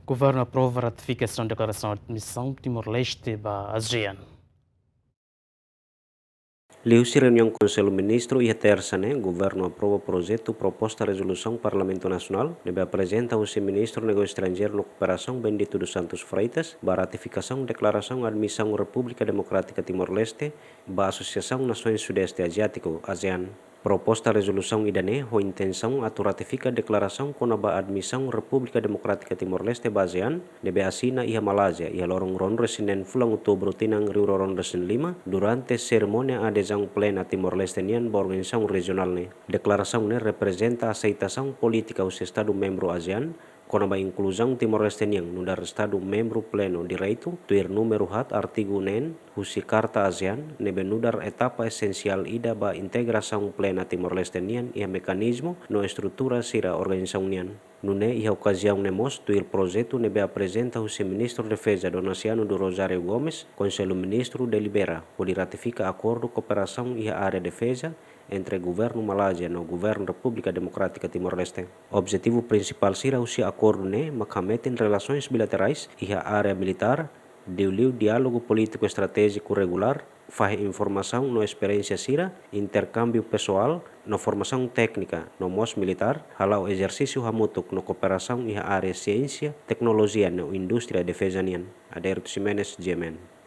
Governo aprova a ratificação da Deklarasaun Admisaun Timor-Leste da ASEAN. Liu-se reunião com o Conselho Ministro e a terça, Governo aprova projeto proposta resolução Parlamento Nacional, deve apresentar o Ministro do Negócio Estrangeiro e Cooperação Bendito dos Santos Freitas, para ratificação Deklarasaun Admisaun República Democrática Timor-Leste, da Associação Nações Sudeste Asiático, ASEAN. Proposta resolução idane, a intenção a ratificar a declaração com a admissão República Democrática Timor-Leste ASEAN, deve assina e a Malásia e a lorong ron resinen fulang outubro tinang Rio Ron Resen 5 durante cerimônia adesão plena Timor-Leste nian da organização regional. Declaração representa a aceitação política dos Estados-membros ASEAN com a inclusão Timor-Leste no Estado membro pleno direito, tuir número hat artigo 9, husi Carta ASEAN, nebe nudar etapa essencial ida ba integração plena Timor-Leste e a mecanismo no estrutura sira organização nian. Nune e a ocasião nemos tuir projeto nebe apresenta o Ministro de Defesa Donaciano do Rosário Gomes, Conselho Ministro delibera, pode ratifica acordo cooperação e a área de defesa entre Governu Malásia e Governu República Democrática Timor-Leste. Objetivo principal será o acordo macametem relações bilaterais e a área militar, deu diálogo político estratégico regular, faz informação no experiência sira, intercâmbio pessoal, na formação técnica no mos militar, halau exercício hamutuk no cooperação e a área ciência, tecnologia no indústria defesa nian. Aderto Ximenes, Jemen.